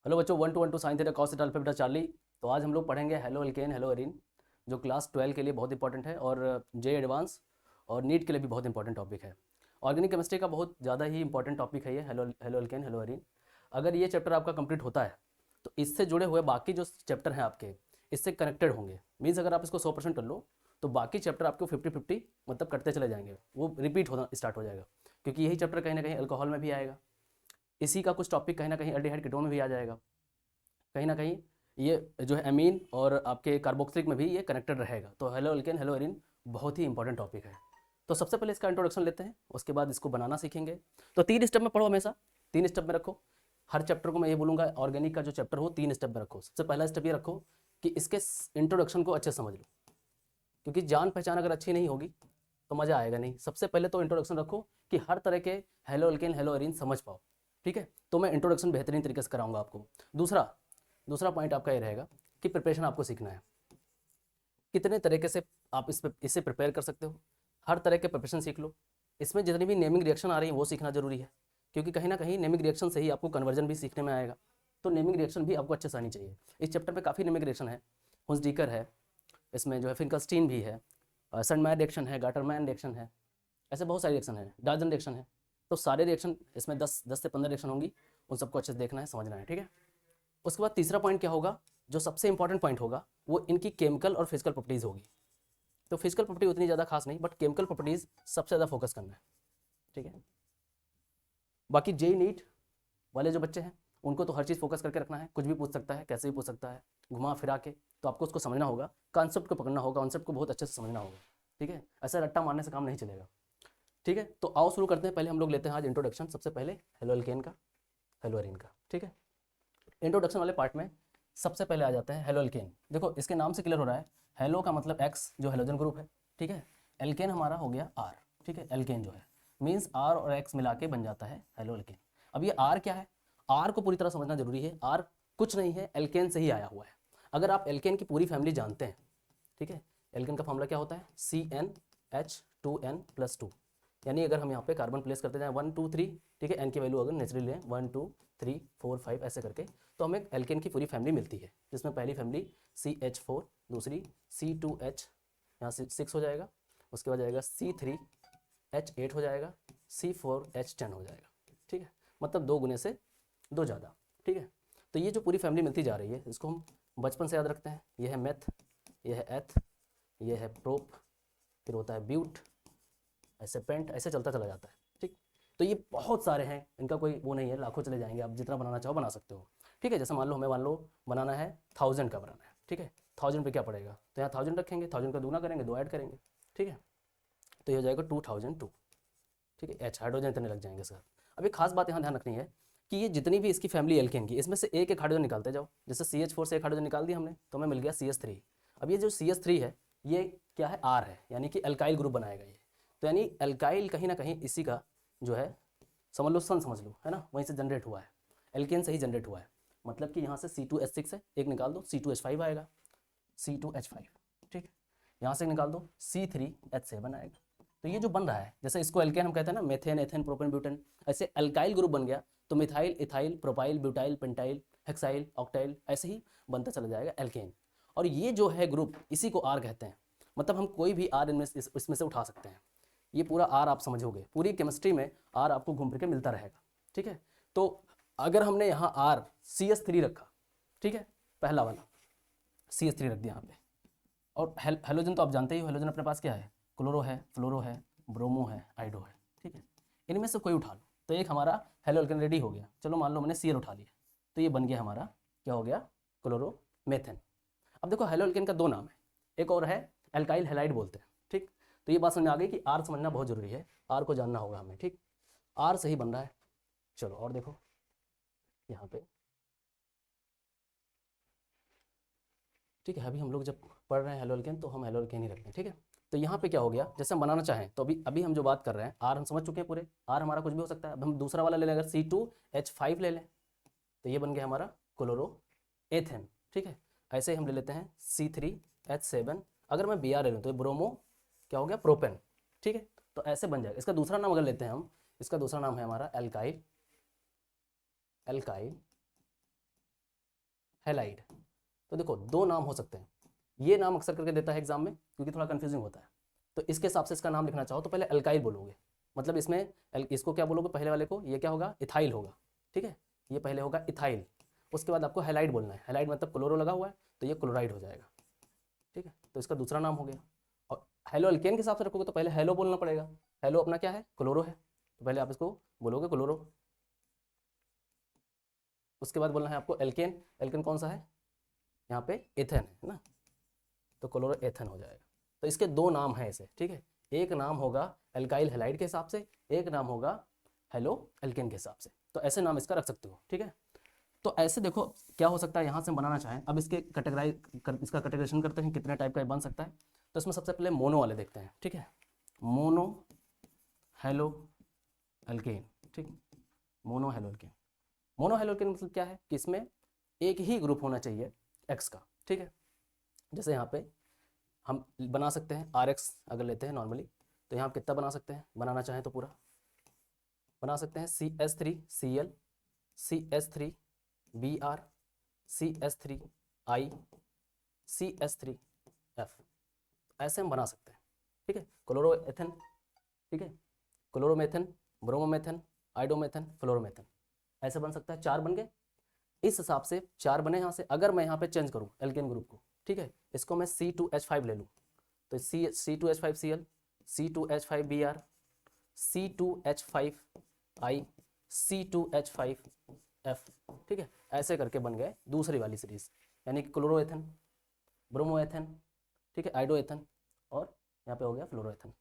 Hello बच्चों, 1 to 1 2 sine theta cos theta alpha beta Charlie. तो आज हम लोग पढ़ेंगे हेलो एल्केन हेलो एरीन, जो क्लास 12 के लिए बहुत इंपॉर्टेंट है और जे एडवांस और नीट के लिए भी बहुत इंपॉर्टेंट टॉपिक है। ऑर्गेनिक केमिस्ट्री का बहुत ज़्यादा ही इंपॉर्टेंट टॉपिक है ये hello halo alkane hello arene. अगर ये चैप्टर आपका कंप्लीट होता है तो इससे जुड़े हुए बाकी जो चैप्टर हैं आपके इससे कनेक्टेड होंगे। मीन्स अगर आप इसको 100% कर लो तो बाकी चैप्टर आपको 50-50 मतलब करते चले जाएंगे, वो रिपीट होना स्टार्ट हो जाएगा, क्योंकि यही चैप्टर कहीं ना कहीं अल्कोहल में भी आएगा। इसी का कुछ टॉपिक कहीं ना कहीं अल्डिहाइड कीटोन में भी आ जाएगा। कहीं ना कहीं ये जो है अमीन और आपके कार्बोक्सिलिक में भी ये कनेक्टेड रहेगा। तो हेलो एल्केन हेलो एरिन बहुत ही इंपॉर्टेंट टॉपिक है। तो सबसे पहले इसका इंट्रोडक्शन लेते हैं, उसके बाद इसको बनाना सीखेंगे। तो 3 स्टेप में पढ़ो, हमेशा 3 स्टेप में रखो। हर चैप्टर को मैं ये बोलूँगा, ऑर्गेनिक का जो चैप्टर हो 3 स्टेप में रखो। सबसे पहला स्टेप ये रखो कि इसके इंट्रोडक्शन को अच्छे से समझ लो, क्योंकि जान पहचान अगर अच्छी नहीं होगी तो मज़ा आएगा नहीं। सबसे पहले तो इंट्रोडक्शन रखो कि हर तरह के हेलो एल्केन हेलो एरिन समझ पाओ, ठीक है। तो मैं इंट्रोडक्शन बेहतरीन तरीके से कराऊंगा आपको। दूसरा दूसरा पॉइंट आपका ये रहेगा कि प्रिपरेशन आपको सीखना है, कितने तरीके से आप इससे प्रिपेयर कर सकते हो। हर तरह के प्रिपरेशन सीख लो। इसमें जितनी भी नेमिंग रिएक्शन आ रही है वो सीखना जरूरी है, क्योंकि कहीं ना कहीं नेमिंग रिएक्शन से ही आपको कन्वर्जन भी सीखने में आएगा। तो नेमिंग रिएक्शन भी आपको अच्छे से आनी चाहिए। इस चैप्टर में काफ़ी नेमिंग रिएक्शन है। हुंसडीकर है, इसमें जो है फिंकलस्टीन भी है, सनमैन रिएक्शन है, गाटरमैन रिएक्शन है, ऐसे बहुत सारे रिएक्शन है, डाल्टन रिएक्शन है। तो सारे रिएक्शन इसमें 10 से 15 रिएक्शन होंगी, उन सबको अच्छे से देखना है, समझना है, ठीक है। उसके बाद तीसरा पॉइंट क्या होगा, जो सबसे इंपॉर्टेंट पॉइंट होगा वो इनकी केमिकल और फिजिकल प्रॉपर्टीज़ होगी। तो फिजिकल प्रॉपर्टी उतनी ज़्यादा खास नहीं, बट केमिकल प्रॉपर्टीज़ सबसे ज़्यादा फोकस करना है, ठीक है। बाकी जे नीट वाले जो बच्चे हैं उनको तो हर चीज़ फोकस करके रखना है, कुछ भी पूछ सकता है, कैसे भी पूछ सकता है, घुमा फिरा के। तो आपको उसको समझना होगा, कॉन्सेप्ट को पकड़ना होगा, कॉन्सेप्ट को बहुत अच्छे से समझना होगा, ठीक है। ऐसा रट्टा मारने से काम नहीं चलेगा, ठीक है। तो आओ शुरू करते हैं। पहले हम लोग लेते हैं आज इंट्रोडक्शन। सबसे पहले हेलो एल्केन का, हेलो एरीन का, ठीक है। इंट्रोडक्शन वाले पार्ट में सबसे पहले आ जाते हैं हेलो एल्केन। देखो इसके नाम से क्लियर हो रहा है, हेलो का मतलब एक्स जो हेलोजन ग्रुप है, ठीक है। एल्केन हमारा हो गया आर, ठीक है। एल्केन जो है मीन्स आर और एक्स मिला के बन जाता है हेलो एल्केन। अब ये आर क्या है, आर को पूरी तरह समझना जरूरी है। आर कुछ नहीं है, एल्केन से ही आया हुआ है। अगर आप एल्केन की पूरी फैमिली जानते हैं, ठीक है। एल्केन का फॉर्मूला क्या होता है, CnH2n+2। यानी अगर हम यहाँ पे कार्बन प्लेस करते जाएं 1 2 3, ठीक है, एन की वैल्यू अगर नेचुरली लें 1 2 3 4 5 ऐसे करके, तो हमें एल्केन की पूरी फैमिली मिलती है, जिसमें पहली फैमिली CH4, दूसरी C2H, यहाँ से 6 हो जाएगा, उसके बाद जाएगा C3H8 हो जाएगा, C4H10 हो जाएगा, ठीक है। मतलब 2 गुने से 2 ज़्यादा, ठीक है। तो ये जो पूरी फैमिली मिलती जा रही है इसको हम बचपन से याद रखते हैं। यह है मेथ, यह है एथ, यह है प्रोप, फिर होता है ब्यूट, ऐसे पेंट, ऐसे चलता चला जाता है, ठीक। तो ये बहुत सारे हैं, इनका कोई वो नहीं है, लाखों चले जाएंगे, आप जितना बनाना चाहो बना सकते हो, ठीक है। जैसे मान लो हमें मान लो बनाना है 1000 का बनाना है, ठीक है। 1000 पे क्या पड़ेगा, तो यहाँ 1000 रखेंगे, 1000 का दूना करेंगे, 2 ऐड करेंगे, ठीक है। तो ये हो जाएगा 2002, ठीक है। एच हाइड्रोजन इतने लग जाएंगे सर। अब एक खास बात यहाँ ध्यान रखनी है कि ये जितनी भी इसकी फैमिली एल्केन की, इसमें से एक एक हाइड्रोजन निकालते जाओ। जैसे CH4 से एक हाइड्रोजन निकाल दिया हमने तो हमें मिल गया CH3। अब ये जो CH3 है ये क्या है, आर है, यानी कि एल्काइल ग्रुप बनाएगा ये। तो यानी एल्काइल कहीं ना कहीं इसी का जो है समझ लो, सन समझ लो, है ना, वहीं से जनरेट हुआ है, एल्केन से ही जनरेट हुआ है। मतलब कि यहाँ से C2H6 है, एक निकाल दो C2H5 आएगा, C2H5, ठीक। यहाँ से निकाल दो C3H7 आएगा। तो ये जो बन रहा है, जैसे इसको एल्केन हम कहते हैं ना, मेथेन एथेन प्रोपेन ब्यूटेन, ऐसे अल्काइल ग्रुप बन गया तो methyl ethyl propyl butyl pentyl hexyl octyl ऐसे ही बनता चला जाएगा एल्केन। और ये जो है ग्रुप इसी को आर कहते हैं। मतलब हम कोई भी आर इसमें से उठा सकते हैं। ये पूरा आर आप समझोगे, पूरी केमिस्ट्री में आर आपको घूम फिर के मिलता रहेगा, ठीक है। तो अगर हमने यहाँ आर CH3 रखा, ठीक है, पहला वाला CH3 रख दिया यहाँ पे। और हेलोजन तो आप जानते ही हो, हेलोजन अपने पास क्या है, क्लोरो है, फ्लोरो है, ब्रोमो है, आइडो है, ठीक है। इनमें से कोई उठा लो तो एक हमारा हेलो एल्केन रेडी हो गया। चलो मान लो मैंने Cl उठा लिया तो ये बन गया हमारा, क्या हो गया, क्लोरो मेथेन। अब देखो हेलो एल्केन का 2 नाम है, एक और है एल्काइल हेलाइड बोलते हैं, ठीक। तो ये बात समझ में आ गई कि आर समझना बहुत जरूरी है, आर को जानना होगा हमें, ठीक। आर से ही बन रहा है। चलो और देखो यहाँ पे, ठीक है। अभी हम लोग जब पढ़ रहे हैं हेलो एल्केन तो हम हेलो एल्केन ही रखते हैं, ठीक है। तो यहाँ पे क्या हो गया, जैसे हम बनाना चाहें तो अभी अभी हम जो बात कर रहे हैं आर हम समझ चुके हैं पूरे, आर हमारा कुछ भी हो सकता है। अब हम दूसरा वाला ले लें, अगर C2H5 ले लें तो ये बन गया हमारा क्लोरो एथेन, ठीक है। ऐसे ही हम ले लेते हैं C3H7, अगर मैं Br ले लूँ तो ये ब्रोमो क्या हो गया, प्रोपेन, ठीक है। तो ऐसे बन जाएगा। इसका दूसरा नाम अगर लेते हैं हम, इसका दूसरा नाम है हमारा एल्काइल, एल्काइल हैलाइड। तो देखो दो नाम हो सकते हैं, ये नाम अक्सर करके देता है एग्जाम में क्योंकि थोड़ा कंफ्यूजिंग होता है। तो इसके हिसाब से इसका नाम लिखना चाहो तो पहले अल्काइल बोलोगे, मतलब इसमें इसको क्या बोलोगे पहले वाले को, ये क्या होगा, इथाइल होगा, ठीक है, ये पहले होगा इथाइल। उसके बाद आपको हैलाइड बोलना है, हैलाइड मतलब क्लोरो लगा हुआ है तो ये क्लोराइड हो जाएगा, ठीक है, तो इसका दूसरा नाम हो गया। और हेलो अल्केन के हिसाब से रखोगे तो पहले हेलो बोलना पड़ेगा, हेलो अपना क्या है, क्लोरो है, तो पहले आप इसको बोलोगे क्लोरो। उसके बाद बोलना है आपको एल्केन, एल्केन कौन सा है, यहाँ पे एथेन है ना, तो क्लोरो एथेन हो जाएगा। तो इसके दो नाम हैं ऐसे, ठीक है, एक नाम होगा एल्काइल हैलाइड के हिसाब से, एक नाम होगा हेलो एल्केन के हिसाब से, तो ऐसे नाम इसका रख सकते हो, ठीक है। तो ऐसे देखो क्या हो सकता है, यहाँ से हम बनाना चाहें, अब इसके इसका कैटेगराइजेशन करते हैं कितने टाइप का बन सकता है। तो इसमें सबसे पहले मोनो वाले देखते हैं, ठीक है, मोनो हेलो एल्केन, ठीक, mono halo alkane. Mono halo alkane मतलब क्या है कि इसमें एक ही ग्रुप होना चाहिए एक्स का, ठीक है। जैसे यहाँ पे हम बना सकते हैं आर एक्स अगर लेते हैं नॉर्मली, तो यहाँ कितना बना सकते हैं, बनाना चाहें तो पूरा बना सकते हैं, CH3Cl, CH3Br, CH3I, CH3F, ऐसे हम बना सकते हैं, ठीक है। क्लोरोएथेन, ठीक है, क्लोरोमेथेन, ब्रोमोमेथेन, आइडोमेथेन, फ्लोरोमेथेन, ऐसे बन सकता है, चार बन गए। इस हिसाब से चार बने यहाँ से, अगर मैं यहाँ पे चेंज करूँ एल्केन ग्रुप को, ठीक है, इसको मैं C2H5 ले लूँ तो C2H5Cl, C2H5Br, C2H5I, C2H5F, ठीक है, ऐसे करके बन गए दूसरी वाली सीरीज, यानी कि क्लोरोएथेन, ब्रोमोएथेन, ठीक है, आइडोएथेन, और यहाँ पे हो गया फ्लोरोएथेन।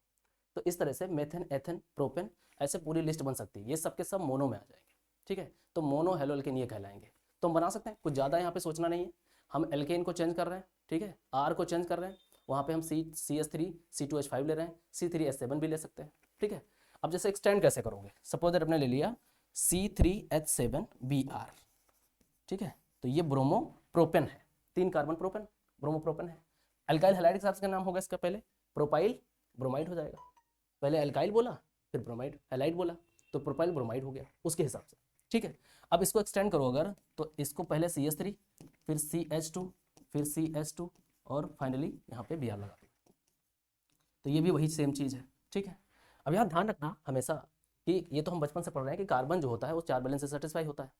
तो इस तरह से मेथेन, एथेन, प्रोपेन, ऐसे पूरी लिस्ट बन सकती है, ये सबके सब मोनो में आ जाएंगे, ठीक है। तो मोनो हेलो एल्केन ये कहलाएंगे। तो हम बना सकते हैं, कुछ ज़्यादा यहाँ पे सोचना नहीं है, हम एल्केन को चेंज कर रहे हैं, ठीक है, आर को चेंज कर रहे हैं, वहाँ पे हम CH3 C2H5 ले रहे हैं, C3H7 भी ले सकते हैं, ठीक है। अब जैसे एक्सटेंड कैसे करोगे, सपोज दैट आपने ले लिया C3H7Br, ठीक है, तो ये ब्रोमो प्रोपेन है, 3 कार्बन प्रोपेन, ब्रोमो प्रोपेन है। अल्काइल हैलाइड के हिसाब से नाम होगा इसका पहले प्रोपाइल ब्रोमाइड हो जाएगा, पहले अल्काइल बोला फिर ब्रोमाइड हैलाइड बोला तो प्रोपाइल ब्रोमाइड हो गया उसके हिसाब से, ठीक है। अब इसको एक्सटेंड करो अगर, तो इसको पहले CH3, फिर CH2, फिर CH2, और फाइनली यहाँ पे Br लगा, तो ये भी वही सेम चीज़ है, ठीक है। अब यहाँ ध्यान रखना हमेशा कि ये तो हम बचपन से पढ़ रहे हैं कि कार्बन जो होता है वो 4 बैलेंस से सेटिस्फाई होता है,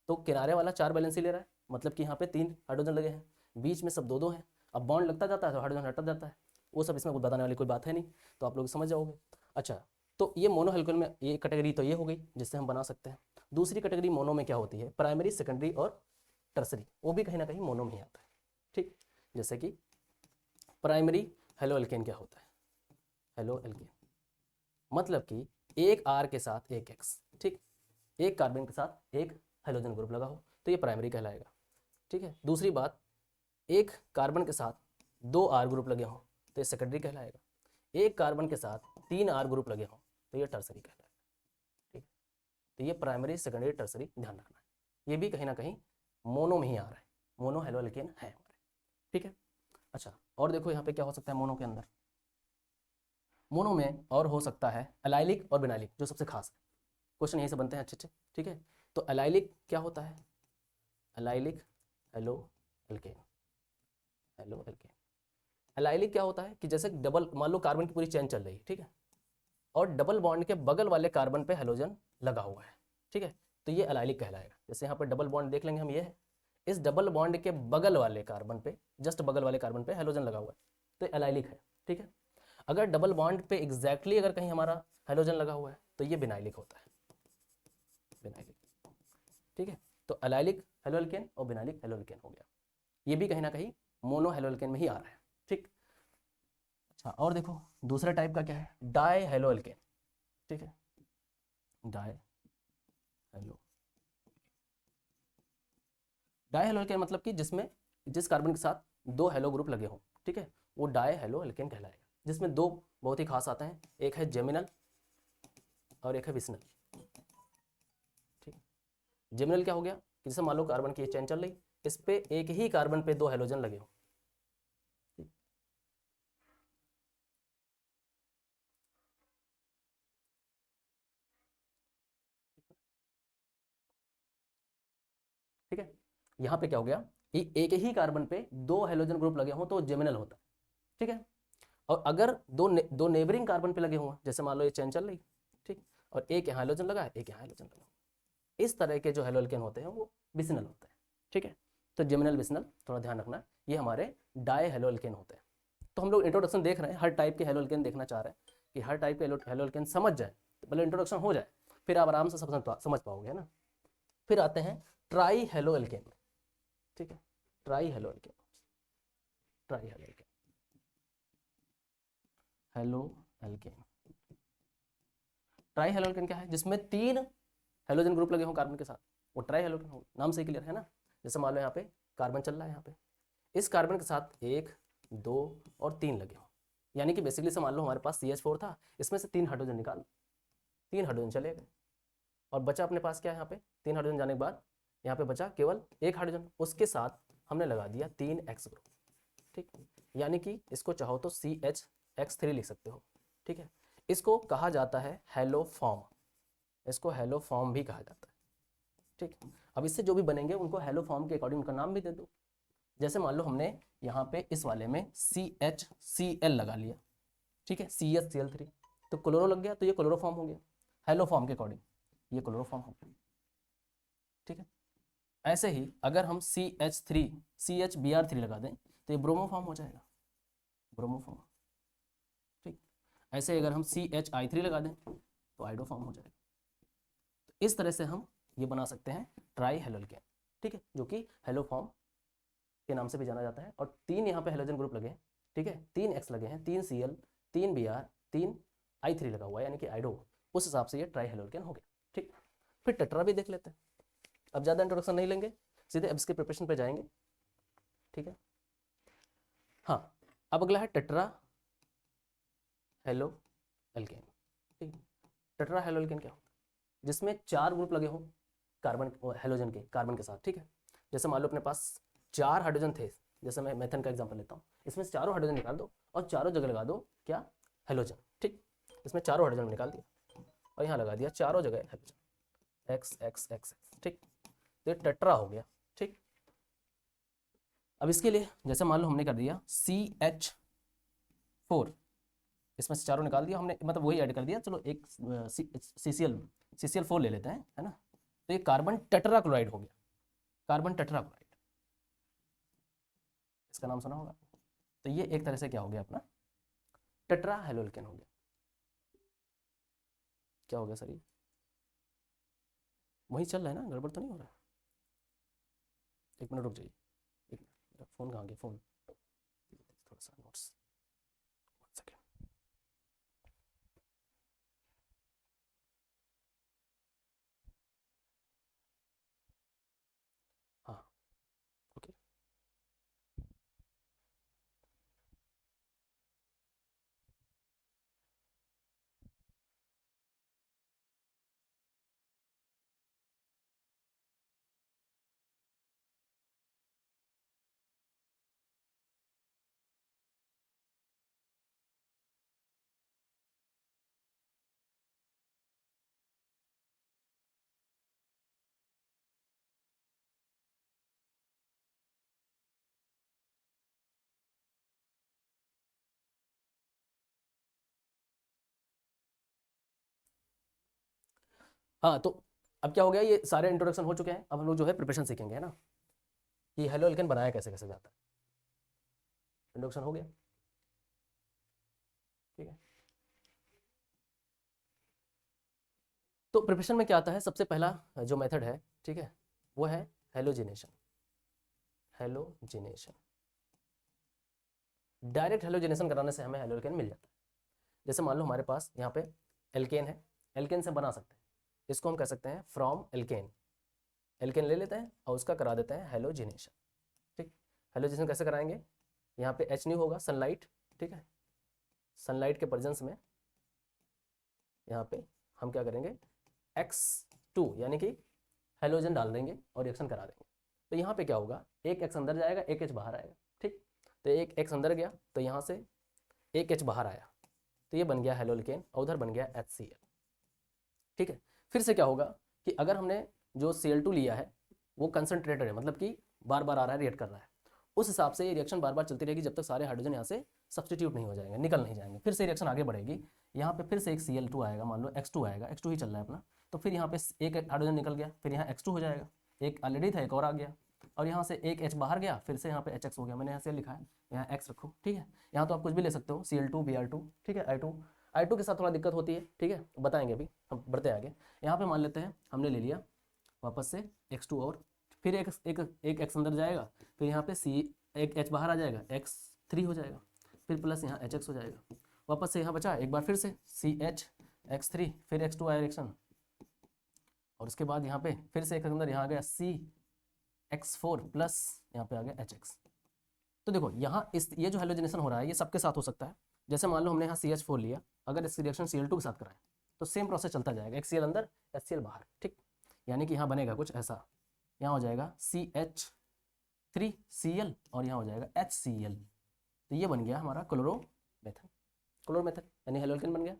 तो किनारे वाला 4 बैलेंस ही ले रहा है, मतलब कि यहाँ पे 3 हाइड्रोजन लगे हैं, बीच में सब 2-2 हैं। अब बॉन्ड लगता जाता है तो हाइड्रोजन हटता जाता है, वो सब इसमें बताने वाली कोई बात है नहीं, तो आप लोग समझ जाओगे। अच्छा, तो ये मोनो एल्केन में ये कैटेगरी तो ये हो गई जिससे हम बना सकते हैं। दूसरी कैटेगरी मोनो में क्या होती है, प्राइमरी, सेकेंडरी और टर्सरी, वो भी कहीं ना कहीं मोनो में ही आता है, ठीक। जैसे कि प्राइमरी हेलो एल्केन क्या होता है, हेलो एल्केन मतलब कि एक R के साथ एक X, ठीक, एक कार्बन के साथ एक हाइड्रोजन ग्रुप लगा हो तो ये प्राइमरी कहलाएगा, ठीक है। दूसरी बात, एक कार्बन के साथ 2 R ग्रुप लगे हों तो ये सेकेंडरी कहलाएगा, एक कार्बन के साथ 3 R ग्रुप लगे हों तो ये टर्सरी कहलाएगा, ठीक। तो ये प्राइमरी, सेकेंडरी, टर्सरी ध्यान रखना है, ये भी कहीं ना कहीं मोनो में ही आ रहा है, मोनो हेलो एल्केन है हमारे, ठीक है। अच्छा, और देखो यहाँ पे क्या हो सकता है मोनो के अंदर, मोनो में और हो सकता है एलाइलिक और बिनाइलिक, जो सबसे खास है, क्वेश्चन यहीं से बनते हैं अच्छे अच्छे, ठीक है। तो एलाइलिक क्या होता है, allylic halo alkane, halo alkane. Allylic क्या होता है कि जैसे डबल, मान लो कार्बन की पूरी चेन चल रही है, ठीक है, और डबल बॉन्ड के बगल वाले कार्बन पे हेलोजन लगा हुआ है, ठीक है, तो ये एलाइलिक कहलाएगा। जैसे यहाँ पर डबल बॉन्ड देख लेंगे हम, ये है, इस डबल बॉन्ड के बगल वाले कार्बन पे, जस्ट बगल वाले कार्बन पे हेलोजन लगा हुआ है तो एलाइलिक है, ठीक है। अगर डबल बॉन्ड पे एग्जैक्टली अगर कहीं हमारा हेलोजन लगा हुआ है तो ये बिनाइलिक होता है, बिनाइलिक, ठीक है। तो एलाइलिक हेलो एल्केन और बिनाइलिक हेलो एल्केन हो गया, ये भी कहीं ना कहीं मोनो हेलो एल्केन में ही आ रहा है, ठीक। अच्छा, और देखो दूसरा टाइप का क्या है, डाई हेलो एल्केन, ठीक है, die hello, die halo alkane मतलब कि जिसमें जिस कार्बन के साथ 2 हेलो ग्रुप लगे हों, ठीक है, वो डाई हेलो एल्केन कहलाएगा, जिसमें 2 बहुत ही खास आते हैं, एक है जेमिनल और एक है विसनल, ठीक। जेमिनल क्या हो गया कि जैसे मान लो कार्बन की चेन चल रही, इस पे एक ही कार्बन पे 2 हेलोजन लगे हो, ठीक है। यहाँ पे क्या हो गया एक ही कार्बन पे दो हेलोजन ग्रुप लगे हों तो जेमिनल होता है, ठीक है। और अगर दो नेबरिंग कार्बन पे लगे हुए, जैसे मान लो ये चेन चल रही, ठीक, और एक यहाँ हेलोजन लगा है, एक यहाँ हेलोजन लगा, इस तरह के जो हेलोल्केन होते हैं वो बिसिनल होते हैं, ठीक है। तो जेमिनल बिसिनल थोड़ा ध्यान रखना, ये हमारे डाई हेलोल्केन होते हैं। तो हम लोग इंट्रोडक्शन देख रहे हैं, हर टाइप के हेलोल्केन देखना चाह रहे हैं कि हर टाइप के हेलोल्केन समझ जाए, तो पहले इंट्रोडक्शन हो जाए, फिर आप आराम से समझ पाओगे, है ना। फिर आते हैं ट्राई हेलोल्केन में, ठीक है। Try haloalkane, try haloalkane, halo alkane. Try haloalkane क्या है? जिसमें 3 हेलोजन ग्रुप लगे हों कार्बन के साथ, वो ट्राई हेलोजन हो, नाम से ही क्लियर है ना। जैसे मान लो यहाँ पे कार्बन चल रहा है, यहाँ पे इस कार्बन के साथ 1 2 और 3 लगे हों, यानी कि बेसिकली से मान लो हमारे पास CH4 था, इसमें से 3 हाइड्रोजन निकाल, 3 हाइड्रोजन चले गए, और बचा अपने पास क्या है, यहाँ पे 3 हाइड्रोजन जाने के बाद यहाँ पे बचा केवल 1 हाइड्रोजन, उसके साथ हमने लगा दिया 3x ग्रुप, ठीक। यानी कि इसको चाहो तो CHX3 लिख सकते हो, ठीक है। इसको कहा जाता है हेलो फॉर्म, इसको हेलो फॉर्म भी कहा जाता है, ठीक। अब इससे जो भी बनेंगे उनको हेलो फॉर्म के अकॉर्डिंग उनका नाम भी दे दो। जैसे मान लो हमने यहाँ पे इस वाले में CHCl लगा लिया, ठीक है, CHCl3, तो क्लोरो लग गया, तो ये क्लोरो फॉर्म हो गया हेलो फॉर्म के अकॉर्डिंग, ये क्लोरो फॉर्म हो गया, ठीक है। ऐसे ही अगर हम CH3 लगा दें तो ये ब्रोमो फॉर्म हो जाएगा, ब्रोमो फॉर्म, ठीक। ऐसे अगर हम CHI3 लगा दें तो आइडो फॉर्म हो जाएगा। तो इस तरह से हम ये बना सकते हैं ट्राई हेलोल्केन, ठीक है, जो कि हेलो फॉर्म के नाम से भी जाना जाता है। और 3 यहाँ पे हेलोजन ग्रुप लगे हैं, ठीक है, 3x लगे हैं, 3Cl, 3Br, 3I3 लगा हुआ है, यानी कि आइडो, उस हिसाब से ये ट्राई हेलोल्केन हो गया, ठीक। फिर टेट्रा भी देख लेते हैं, अब ज़्यादा इंट्रोडक्शन नहीं लेंगे, सीधे अब इसके प्रिपरेशन पे जाएंगे, ठीक है। हाँ, अब अगला है टेट्रा हेलो एल्केन, ठीक। टेट्रा हेलो एल्केन क्या होता है? जिसमें 4 ग्रुप लगे हों कार्बन हेलोजन के, कार्बन के साथ, ठीक है। जैसे मान लो अपने पास 4 हाइड्रोजन थे, जैसे मैं मेथन का एग्जांपल लेता हूँ, इसमें से चारों हाइड्रोजन निकाल दो और चारों जगह लगा दो क्या, हेलोजन, ठीक। इसमें चारों हाइड्रोजन निकाल दिया और यहाँ लगा दिया चारों जगह halogen, x x x x, ठीक। तो ये टेट्रा हो गया, ठीक। अब इसके लिए जैसे मान लो हमने कर दिया CH4, इसमें से चारों निकाल दिया हमने, मतलब वही ऐड कर दिया, चलो एक CCl4 ले लेते हैं, है ना। तो ये कार्बन टेट्राक्लोराइड हो गया, कार्बन टेट्राक्लोराइड, इसका नाम सुना होगा। तो ये एक तरह से क्या हो गया अपना टेट्रा हेलोल्केन हो गया। क्या हो गया सर? ये वही चल रहा है ना, गड़बड़ तो नहीं हो रहा है? एक मिनट रुक जाइए, एक मिनट, मेरा फ़ोन कहाँ गया, फ़ोन थोड़ा सा नोट्स, वन सेकेंड। हाँ, ओके। हाँ, तो अब क्या हो गया, ये सारे इंट्रोडक्शन हो चुके हैं, अब हम लोग जो है प्रिपरेशन सीखेंगे, है ना, कि हेलो एल्केन बनाया कैसे कैसे जाता है। इंट्रोडक्शन हो गया, ठीक है। तो प्रिपरेशन में क्या आता है, सबसे पहला जो मेथड है, ठीक है, वो है हेलोजिनेशन, हेलोजिनेशन। डायरेक्ट हेलोजिनेशन कराने से हमें हेलो एल्केन मिल जाता है। जैसे मान लो हमारे पास यहाँ पे एल्केन है, एल्केन से बना सकते हैं, इसको हम कह सकते हैं फ्रॉम एल्केन, एल्केन ले लेते हैं और उसका करा देते हैं हेलोजिनेशन, ठीक। हेलोजिनेशन कैसे कराएंगे, यहाँ पे H होगा, सनलाइट, ठीक है, सनलाइट के प्रेजेंस में यहाँ पे हम क्या करेंगे, X2 यानी कि हेलोजन डाल देंगे और रिएक्शन करा देंगे। तो यहाँ पे क्या होगा, एक X अंदर जाएगा, एक H बाहर आएगा, ठीक। तो एक X अंदर गया तो यहाँ से एक H बाहर आया, तो ये बन गया हेलोल्केन और उधर बन गया HCl, ठीक है। फिर से क्या होगा कि अगर हमने जो Cl2 लिया है वो कंसनट्रेटेड है, मतलब कि बार बार आ रहा है, रिएक्ट कर रहा है, उस हिसाब से ये रिएक्शन बार बार चलती रहेगी जब तक सारे हाइड्रोजन यहाँ से सब्सटीट्यूट नहीं हो जाएंगे, निकल नहीं जाएंगे। फिर से रिएक्शन आगे बढ़ेगी, यहाँ पे फिर से एक Cl2 आएगा, मान लो X2 आएगा, X2 ही चल रहा है अपना, तो फिर यहाँ पे एक हाइड्रोजन निकल गया, फिर यहाँ X2 हो जाएगा, एक ऑलरेडी था एक और आ गया, और यहाँ से एक H बाहर गया, फिर से यहाँ पे HX हो गया, मैंने यहाँ से लिखा है, यहाँ X रखो, ठीक है। यहाँ तो आप कुछ भी ले सकते हो, Cl2 Br2, ठीक है, I2 के साथ थोड़ा दिक्कत होती है, ठीक है, बताएंगे अभी, हम बढ़ते हैं आगे। यहाँ पे मान लेते हैं हमने ले लिया वापस से X2 और फिर एक X अंदर जाएगा, फिर यहाँ पे एक H बाहर आ जाएगा, X3 हो जाएगा, फिर प्लस यहाँ HX हो जाएगा, वापस से यहाँ बचा एक बार फिर से CH X3, फिर X2 आया रिएक्शन, और उसके बाद यहाँ पे फिर से एक अंदर यहाँ आ गया CX4 प्लस यहाँ पे आ गया HX। तो देखो यहाँ ये जो हेलोजिनेशन हो रहा है ये सबके साथ हो सकता है। जैसे मान लो हमने यहाँ CH4 लिया, अगर इसकी रिएक्शन Cl2 के साथ कराए तो सेम प्रोसेस चलता जाएगा, एक Cl अंदर HCl बाहर, ठीक। यानी कि यहाँ बनेगा कुछ ऐसा, यहाँ हो जाएगा CH3Cl और यहाँ हो जाएगा HCl, तो ये बन गया हमारा क्लोरो मेथड, यानी हेलोल्केन बन गया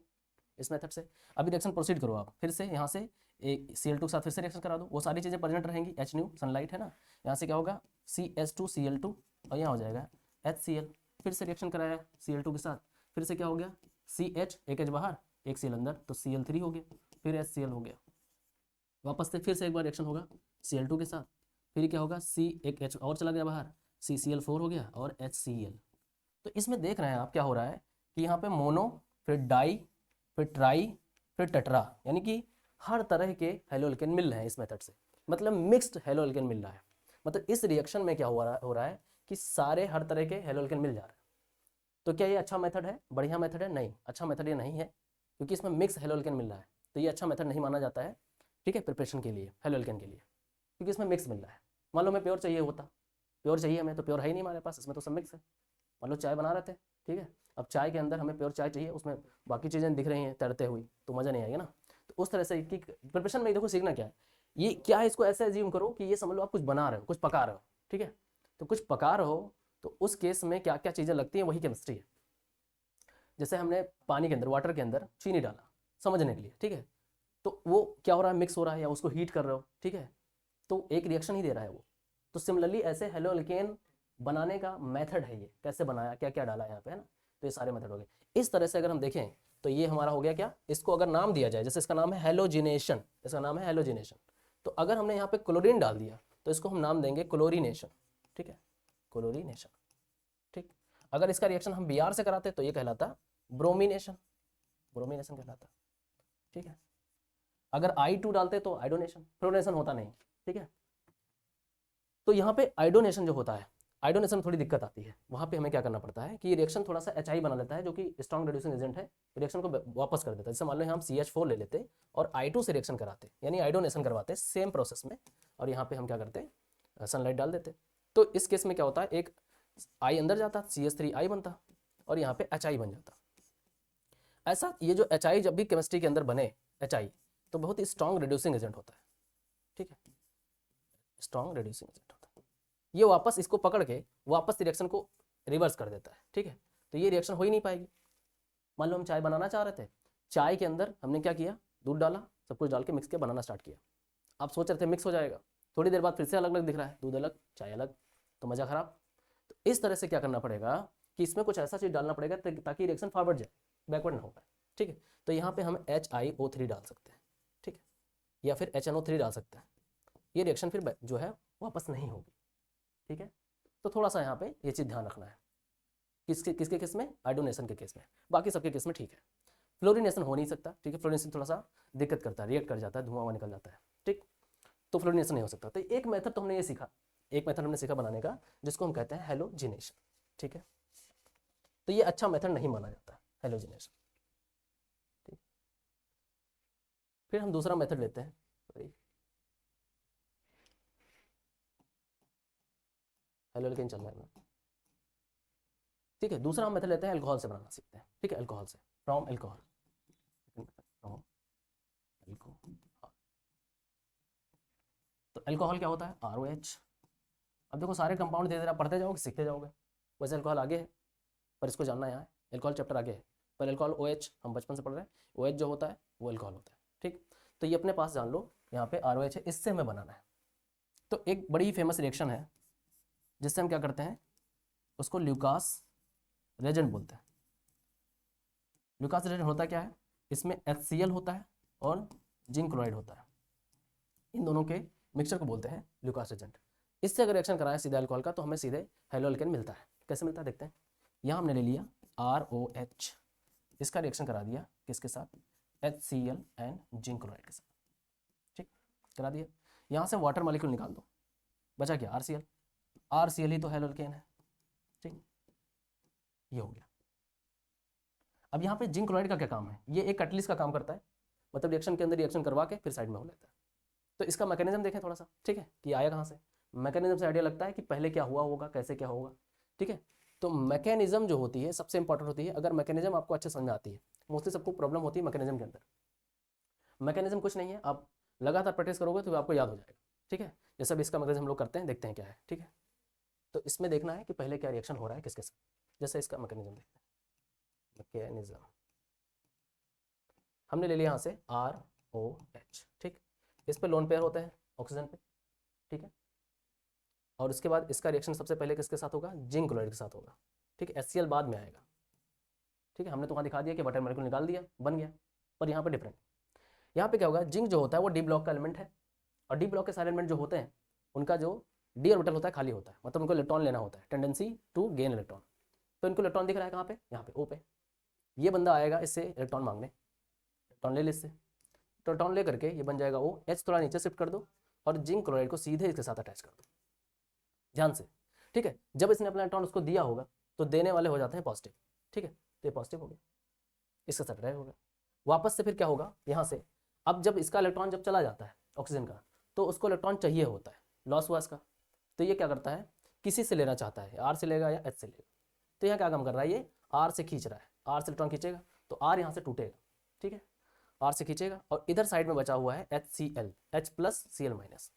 इस मेथड से। अभी रिएक्शन प्रोसीड करो आप, फिर से यहाँ से एक Cl2 के साथ फिर से रिएक्शन करा दो, वो सारी चीज़ें प्रेजेंट रहेंगी, H न्यू सनलाइट है ना, यहाँ से क्या होगा CH2Cl2 और यहाँ हो जाएगा HCl, फिर से रिएक्शन कराया Cl2 के साथ, फिर से क्या हो गया CH, एक H बाहर एक Cl अंदर, तो Cl3 हो गया, फिर HCl हो गया, वापस से फिर से एक बार रिएक्शन होगा Cl2 के साथ, फिर क्या होगा एक H और चला गया बाहर, CCl4 हो गया और HCl। तो इसमें देख रहे हैं आप क्या हो रहा है कि यहाँ पे मोनो, फिर डाई, फिर ट्राई, फिर टेट्रा, यानी कि हर तरह के हेलोल्केन मिल रहे हैं इस मेथड से, मतलब मिक्स्ड हेलोल्केन मिल रहा है। मतलब इस रिएक्शन में क्या हो रहा है कि सारे हर तरह के हेलोल्केन मिल जा रहे हैं। तो क्या ये अच्छा मेथड है, बढ़िया मेथड है? नहीं, अच्छा मेथड ये नहीं है, क्योंकि इसमें मिक्स हेलोल्केन मिल रहा है, तो ये अच्छा मेथड नहीं माना जाता है, ठीक है, प्रिपरेशन के लिए हेलोल्केन के लिए, क्योंकि इसमें मिक्स मिल रहा है। मान लो हमें प्योर चाहिए होता, प्योर चाहिए हमें, तो प्योर है ही नहीं हमारे पास, इसमें तो सब मिक्स है। मान लो चाय बना रहे थे, ठीक है, अब चाय के अंदर हमें प्योर चाय चाहिए, उसमें बाकी चीज़ें दिख रही हैं तैरते हुई, तो मज़ा नहीं आएगा ना। तो उस तरह से कि प्रिपरेशन में देखो सीखना क्या है, ये क्या है, इसको ऐसे एज्यूम करो कि ये समझ लो आप कुछ बना रहे हो, कुछ पका रहे हो, ठीक है, तो कुछ पका रहे हो तो उस केस में क्या क्या चीज़ें लगती हैं, वही केमिस्ट्री है। जैसे हमने पानी के अंदर, वाटर के अंदर चीनी डाला समझने के लिए, ठीक है, तो वो क्या हो रहा है, मिक्स हो रहा है, या उसको हीट कर रहे हो, ठीक है, तो एक रिएक्शन ही दे रहा है वो। तो सिमिलरली ऐसे हेलोल्केन बनाने का मेथड है, ये कैसे बनाया, क्या क्या डाला यहाँ पे, है ना, तो ये सारे मेथड हो गए। इस तरह से अगर हम देखें तो ये हमारा हो गया क्या, इसको अगर नाम दिया जाए, जैसे इसका नाम है हेलोजिनेशन, इसका नाम है हेलोजिनेशन, तो अगर हमने यहाँ पे क्लोरीन डाल दिया तो इसको हम नाम देंगे क्लोरीनेशन, ठीक है, क्लोरीनेशन, ठीक। अगर इसका रिएक्शन हम Br से कराते तो ये कहलाता ब्रोमिनेशन, ब्रोमिनेशन कहलाता, ठीक है। अगर I2 डालते तो आइडोनेशन, फ्लोरिनेशन होता नहीं, ठीक है। तो यहाँ पे आइडोनेशन जो होता है, आइडोनेशन में थोड़ी दिक्कत आती है, वहाँ पे हमें क्या करना पड़ता है कि रिएक्शन थोड़ा सा HI बना लेता है, जो कि स्ट्रॉन्ग रिड्यूसिंग एजेंट है, रिएक्शन को वापस कर देता है। जैसे मान लो हम CH4 ले लेते और I2 से रिएक्शन कराते, यानी आइडोनेशन करवाते सेम प्रोसेस में, और यहाँ पे हम क्या करते, सनलाइट डाल देते। तो इस केस में क्या होता है, एक I अंदर जाता, CH3I बनता, और यहाँ पे HI बन जाता। ऐसा ये जो HI जब भी केमिस्ट्री के अंदर बने HI, तो बहुत ही स्ट्रॉन्ग रिड्यूसिंग एजेंट होता है, ठीक है, स्ट्रॉन्ग रिड्यूसिंग एजेंट होता है। ये वापस इसको पकड़ के वापस रिएक्शन को रिवर्स कर देता है, ठीक है, तो ये रिएक्शन हो ही नहीं पाएगी। मान लो हम चाय बनाना चाह रहे थे, चाय के अंदर हमने क्या किया, दूध डाला, सब कुछ डाल के मिक्स किया, बनाना स्टार्ट किया। आप सोच रहे थे मिक्स हो जाएगा, थोड़ी देर बाद फिर से अलग अलग दिख रहा है, दूध अलग चाय अलग, तो मज़ा खराब। तो इस तरह से क्या करना पड़ेगा कि इसमें कुछ ऐसा चीज़ डालना पड़ेगा ताकि रिएक्शन फॉरवर्ड जाए, बैकवर्ड ना हो पाए, ठीक है। तो यहाँ पे हम HiO3 डाल सकते हैं, ठीक है, या फिर HNO3 डाल सकते हैं, ये रिएक्शन फिर जो है वापस नहीं होगी, ठीक है। तो थोड़ा सा यहाँ पे ये चीज़ ध्यान रखना है, किसके केस में, आइडोनेशन के केस में, बाकी सबके केस में ठीक है। फ्लोरिनेशन हो नहीं सकता, ठीक है, फ्लोरिनेशन थोड़ा सा दिक्कत करता है, रिएक्ट कर जाता है, धुआं निकल जाता है, ठीक, तो फ्लोरिनेशन नहीं हो सकता। तो एक मेथड तो हमने ये सीखा, एक मेथड हमने सीखा बनाने का, जिसको हम कहते हैं हेलोजिनेशन, ठीक है। तो ये अच्छा मेथड नहीं माना जाता हेलोजिनेशन, ठीक। फिर हम दूसरा मेथड लेते हैं, हेलोल्केन चल रहा है, ठीक है। दूसरा हम मेथड लेते हैं अल्कोहल से बनाना सीखते हैं, ठीक है, अल्कोहल से, फ्रॉम अल्कोहल, फ्रॉम अल्कोहल। तो अल्कोहल क्या होता है, ROH। अब देखो सारे कंपाउंड धीरे धीरे पढ़ते जाओगे, सीखते जाओगे, वैसे अल्कोहल आगे है, पर इसको जानना यहाँ है, अल्कोहल चैप्टर आगे है, पर अल्कोहल OH हम बचपन से पढ़ रहे हैं, OH जो होता है वो अल्कोहल होता है, ठीक। तो ये अपने पास जान लो, यहाँ पे ROH है, इससे हमें बनाना है। तो एक बड़ी फेमस रिएक्शन है जिससे हम क्या करते हैं, उसको ल्यूकास रेजेंट बोलते हैं। ल्यूकास रेजेंट होता क्या है, इसमें HCl होता है और जिंक क्लोराइड होता है, इन दोनों के मिक्सचर को बोलते हैं ल्यूकास रेजेंट। इससे अगर रिएक्शन कराएं सीधे अल्कोहल का तो हमें सीधे हेलो एल्केन मिलता है। कैसे मिलता है देखते हैं। यहाँ हमने ले लिया ROH, इसका रिएक्शन करा दिया किसके साथ, HCl एंड जिंक क्लोराइड के साथ, ठीक करा दिया। यहाँ से वाटर मॉलिक्यूल निकाल दो, बचा क्या RCl, RCl ही तो हेलो एल्केन है, ठीक ये हो गया। अब यहाँ पे जिंक क्लोराइड का क्या काम है, ये एक कैटलिस्ट का काम करता है, मतलब रिएक्शन के अंदर रिएक्शन करवा के फिर साइड में हो लेता है। तो इसका मैकेनिज्म देखें थोड़ा सा, ठीक है, कि आया कहाँ से। मैकेनिज्म से आइडिया लगता है कि पहले क्या हुआ होगा, कैसे क्या होगा, ठीक है। तो मैकेनिज्म जो होती है सबसे इंपॉर्टेंट होती है। अगर मैकेनिज्म आपको अच्छे समझ में आती है, मोस्टली सबको प्रॉब्लम होती है मैकेनिज्म के अंदर। मैकेनिज्म कुछ नहीं है, आप लगातार प्रैक्टिस करोगे तो आपको याद हो जाएगा, ठीक है। जैसे अब इसका मैकेनिज्म हम लोग करते हैं, देखते हैं क्या है, ठीक है। तो इसमें देखना है कि पहले क्या रिएक्शन हो रहा है किसके साथ। जैसे इसका मैकेनिज्म देखते हैं, मैकेनिज्म हमने ले लिया यहाँ से ROH, ठीक। इस पे लोन पेयर होते हैं ऑक्सीजन पे, ठीक है। और उसके बाद इसका रिएक्शन सबसे पहले किसके साथ होगा, जिंक क्लोराइड के साथ होगा, ठीक है। HCl बाद में आएगा, ठीक है। हमने तो वहाँ दिखा दिया कि वाटर मॉलिक्यूल निकाल दिया, बन गया। पर यहाँ पे डिफरेंट, यहाँ पे क्या होगा, जिंक जो होता है वो डी ब्लॉक का एलिमेंट है, और डी ब्लॉक के सारे एलिमेंट जो होते हैं उनका जो डी ऑर्बिटल होता है खाली होता है, मतलब उनको इलेक्ट्रॉन लेना होता है, टेंडेंसी टू गेन इलेक्ट्रॉन। तो इनको इलेक्ट्रॉन दिख रहा है कहाँ पे, यहाँ पे O पे। ये बंदा आएगा इससे इलेक्ट्रॉन मांगने, इलेक्ट्रॉन ले इससे, तो इलेक्ट्रॉन ले करके ये बन जाएगा O, H थोड़ा नीचे शिफ्ट कर दो और जिंक क्लोराइड को सीधे इसके साथ अटैच कर दो, ध्यान से, ठीक है। जब इसने अपना इलेक्ट्रॉन उसको दिया होगा तो देने वाले हो जाते हैं पॉजिटिव, ठीक है। तो ये पॉजिटिव हो गया, इसका साथ अटैच होगा। वापस से फिर क्या होगा यहाँ से, अब जब इसका इलेक्ट्रॉन जब चला जाता है ऑक्सीजन का, तो उसको इलेक्ट्रॉन चाहिए होता है, लॉस हुआ इसका। तो ये क्या करता है, किसी से लेना चाहता है, R से लेगा या H से लेगा। तो यहाँ क्या काम कर रहा है, ये R से खींच रहा है, R से इलेक्ट्रॉन खींचेगा तो R यहाँ से टूटेगा, ठीक है। R से खींचेगा और इधर साइड में बचा हुआ है HCl, H+Cl-,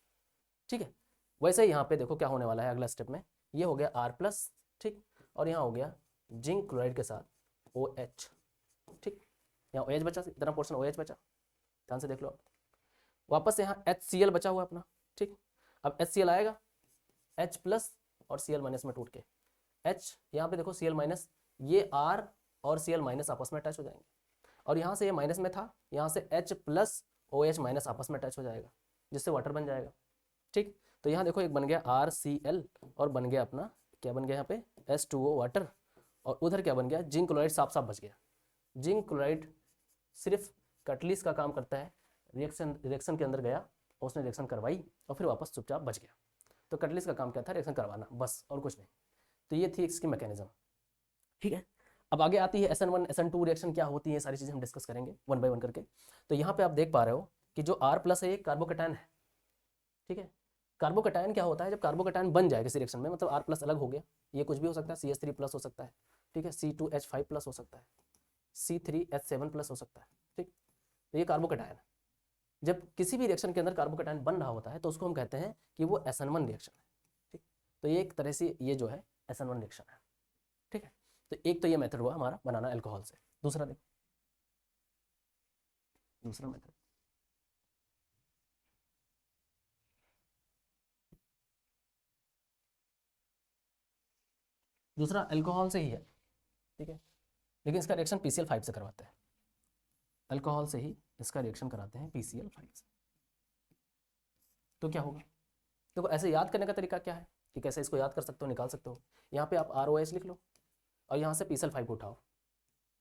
ठीक है। वैसे ही यहाँ पे देखो क्या होने वाला है अगला स्टेप में, ये हो गया R+, ठीक, और यहाँ हो गया जिंक क्लोराइड के साथ OH, ठीक। यहाँ OH बचा, इतना पोर्शन OH बचा, ध्यान से देख लो। वापस से यहाँ HCl बचा हुआ अपना, ठीक। अब HCl आएगा, H+ और Cl- में टूट के H, यहाँ पे देखो Cl-, ये R और Cl- आपस में अटैच हो जाएंगे, और यहाँ से ये माइनस में था, यहाँ से H+OH- आपस में अटैच हो जाएगा, जिससे वाटर बन जाएगा, ठीक। तो यहाँ देखो एक बन गया RCl और बन गया अपना, क्या बन गया यहाँ पे H2O वाटर, और उधर क्या बन गया, जिंक क्लोराइड साफ साफ बच गया। जिंक क्लोराइड सिर्फ कैटलिस्ट का काम करता है, रिएक्शन के अंदर गया और उसने रिएक्शन करवाई और फिर वापस चुपचाप बच गया। तो कैटलिस्ट का काम क्या था, रिएक्शन करवाना बस, और कुछ नहीं। तो ये थी इसकी मैकेनिज्म, ठीक है। अब आगे आती है SN1 SN2 रिएक्शन क्या होती है, सारी चीज़ें हम डिस्कस करेंगे वन बाय वन करके। तो यहाँ पे आप देख पा रहे हो कि जो R+ है ये कार्बोकैटायन है, ठीक है। कार्बोकैटायन क्या होता है, जब कार्बोकैटायन बन जाए किसी रिएक्शन में, मतलब R+ अलग हो गया, ये कुछ भी हो सकता है, CH3+ हो सकता है, ठीक है, C2H5+ हो सकता है, C3H7+ हो सकता है, ठीक। तो ये कार्बोकैटायन है। जब किसी भी रिएक्शन के अंदर कार्बोकैटायन बन रहा होता है तो उसको हम कहते हैं कि वो SN1 रिएक्शन है, ठीक। तो ये एक तरह से ये जो है SN1 रिएक्शन है, ठीक है। तो एक तो ये मेथड हुआ हमारा बनाना अल्कोहल से। दूसरा देखो, दूसरा मेथड, दूसरा अल्कोहल से ही है, ठीक है, लेकिन इसका रिएक्शन PCl5 से करवाते हैं। अल्कोहल से ही इसका रिएक्शन कराते हैं PCl5 से। तो क्या होगा, देखो ऐसे याद करने का तरीका क्या है कि कैसे इसको याद कर सकते हो, निकाल सकते हो। यहाँ पे आप ROH लिख लो और यहाँ से PCl5 को उठाओ,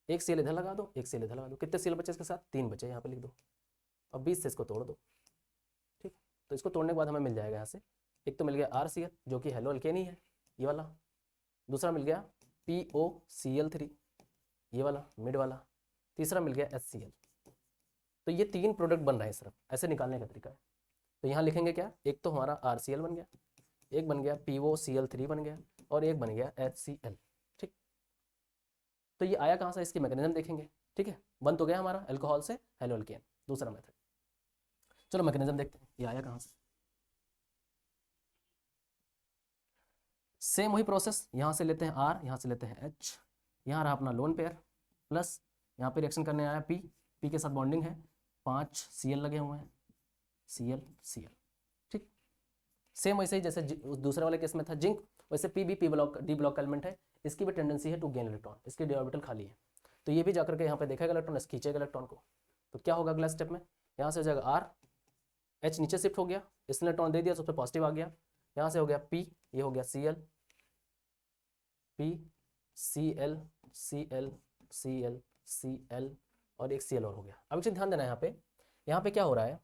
एक Cl इधर लगा दो, एक Cl इधर लगा दो, कितने Cl बचे इसके साथ, 3 बचे, यहाँ पे लिख दो, और 20 से इसको तोड़ दो, ठीक। तो इसको तोड़ने के बाद हमें मिल जाएगा यहाँ से, एक तो मिल गया RCl जो कि हेलो अल्केन ही है, ये वाला। दूसरा मिल गया POCl3, ये वाला मिड वाला। तीसरा मिल गया HCl। तो ये 3 प्रोडक्ट बन रहे हैं सिर्फ, ऐसे निकालने का तरीका है। तो यहाँ लिखेंगे क्या, एक तो हमारा RCl बन गया, एक बन गया POCl3 बन गया, और एक बन गया HCl, ठीक। तो ये आया कहाँ से, इसकी मैकेनिज्म देखेंगे, ठीक है। बन तो गया हमारा अल्कोहल से हेलो अल्केन, दूसरा मेथड। चलो मैकेनिज्म देखते हैं ये आया कहाँ से। सेम वही प्रोसेस, यहाँ से लेते हैं R, यहाँ से लेते हैं H, यहाँ रहा अपना लोन पेयर, प्लस यहाँ पे रिएक्शन करने आया P के साथ बॉन्डिंग है, 5 Cl लगे हुए हैं, Cl, ठीक। सेम वैसे ही जैसे उस दूसरे वाले केस में था जिंक, वैसे पी भी डी ब्लॉक एलिमेंट है, इसकी भी टेंडेंसी है टू गेन इलेक्ट्रॉन, इसकी डी ऑर्बिटल खाली है, तो ये भी जाकर के यहाँ पे देखेगा इलेक्ट्रॉन, खींचेगा इलेक्ट्रॉन को। तो क्या होगा अगला स्टेप में, यहाँ से हो जाएगा आर, एच नीचे शिफ्ट हो गया, इसने इलेक्ट्रॉन दे दिया तो उस पर पॉजिटिव आ गया, यहाँ से हो गया पी, ये हो गया C L, P C L C L C L C L और एक सी एल और हो गया। अब एक चीज ध्यान देना यहाँ पे क्या हो रहा है,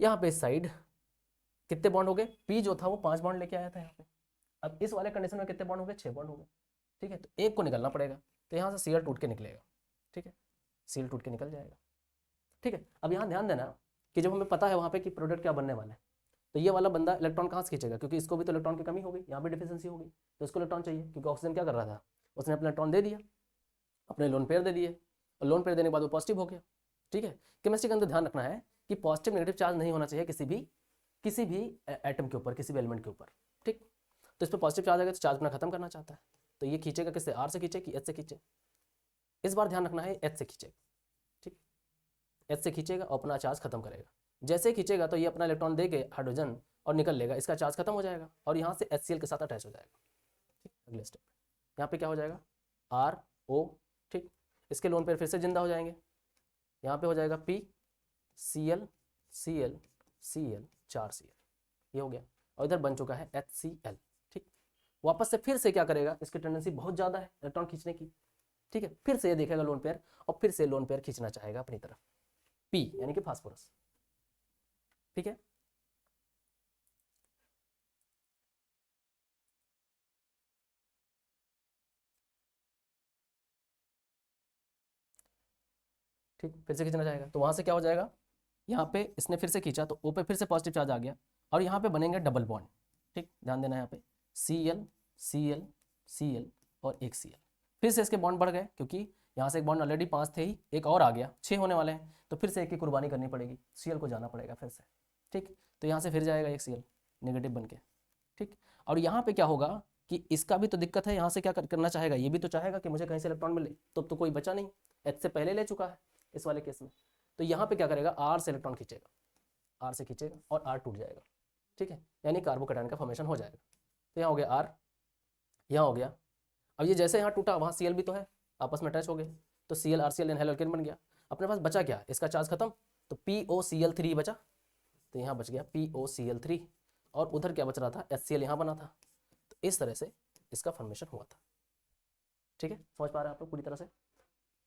यहाँ पे इस साइड कितने बॉन्ड हो गए, पी जो था वो 5 बॉन्ड लेके आया था यहाँ पे, अब इस वाले कंडीशन में कितने बॉन्ड हो गए, 6 बॉन्ड हो गए, ठीक है, तो एक को निकलना पड़ेगा, तो यहाँ से सीएल टूट के निकलेगा, ठीक है, सीएल टूट के निकल जाएगा, ठीक है। अब यहाँ ध्यान देना कि जब हमें पता है वहाँ पे कि प्रोडक्ट क्या बनने वाला है, तो ये वाला बंदा इलेक्ट्रॉन कहाँ से खींचेगा, क्योंकि इसको भी तो इलेक्ट्रॉन की कमी हो गई, यहाँ पे डिफिशियंसी हो गई, तो इसको इलेक्ट्रॉन चाहिए, क्योंकि ऑक्सीजन क्या कर रहा था, उसने अपना इलेक्ट्रॉन दे दिया, अपने लोन पेयर दे दिए, और लोन पेयर देने के बाद वो पॉजिटिव हो गया, ठीक है। केमिस्ट्री के अंदर ध्यान रखना है कि पॉजिटिव नेगेटिव चार्ज नहीं होना चाहिए किसी भी एटम के ऊपर, किसी भी एलिमेंट के ऊपर, ठीक। तो इस पर पॉजिटिव चार्ज आएगा तो चार्ज अपना खत्म करना चाहता है, तो ये खींचेगा किससे, आर से खींचे कि एच से खींचे, इस बार ध्यान रखना है एच से खींचेगा, ठीक, एच से खींचेगा और अपना चार्ज खत्म करेगा, जैसे खींचेगा तो ये अपना इलेक्ट्रॉन दे के हाइड्रोजन और निकल लेगा, इसका चार्ज खत्म हो जाएगा और यहाँ से HCl के साथ अटैच हो जाएगा, ठीक। अगले स्टेप यहाँ पे क्या हो जाएगा, आर ओ, ठीक, इसके लोन पेयर फिर से जिंदा हो जाएंगे, यहाँ पे हो जाएगा P C L C L C L 4 CL, ये हो गया, और इधर बन चुका है HCl, ठीक। वापस से फिर से क्या करेगा, इसकी टेंडेंसी बहुत ज़्यादा है इलेक्ट्रॉन खींचने की, ठीक है, फिर से ये देखेगा लोन पेयर और फिर से लोन पेयर खींचना चाहेगा अपनी तरफ, पी यानी कि फास्फोरस, ठीक है। ठीक, फिर से खींचना चाहेगा तो वहाँ से क्या हो जाएगा, यहाँ पे इसने फिर से खींचा तो ओ पे फिर से पॉजिटिव चार्ज आ गया और यहाँ पे बनेंगे डबल बॉन्ड, ठीक, ध्यान देना यहाँ पे Cl Cl Cl और एक Cl, फिर से इसके बॉन्ड बढ़ गए क्योंकि यहाँ से एक बॉन्ड ऑलरेडी 5 थे ही, एक और आ गया, 6 होने वाले हैं, तो फिर से एक की कुर्बानी करनी पड़ेगी, Cl को जाना पड़ेगा फिर से, ठीक, तो यहाँ से फिर जाएगा एक Cl नेगेटिव बन के, ठीक। और यहाँ पे क्या होगा कि इसका भी तो दिक्कत है, यहाँ से क्या करना चाहेगा, ये भी तो चाहेगा कि मुझे कहीं से इलेक्ट्रॉन मिले, तो कोई बचा नहीं, H से पहले ले चुका है इस वाले केस में, तो यहाँ पे क्या करेगा, R से इलेक्ट्रॉन खींचेगा, R से खींचेगा और R टूट जाएगा, ठीक है, यानी कार्बोकैटायन का फॉर्मेशन हो जाएगा, तो यहाँ हो गया R, यहाँ हो गया, अब ये जैसे यहाँ टूटा वहाँ Cl भी तो है, आपस में अटैच हो गए, तो Cl RCl एनहाइल अल्केन बन गया, अपने पास बचा क्या, इसका चार्ज खत्म, तो POCl3 बचा, तो यहाँ बच गया POCl3 और उधर क्या बच रहा था, HCl यहाँ बना था, तो इस तरह से इसका फॉर्मेशन हुआ था, ठीक है, समझ पा रहे हैं आप लोग पूरी तरह से।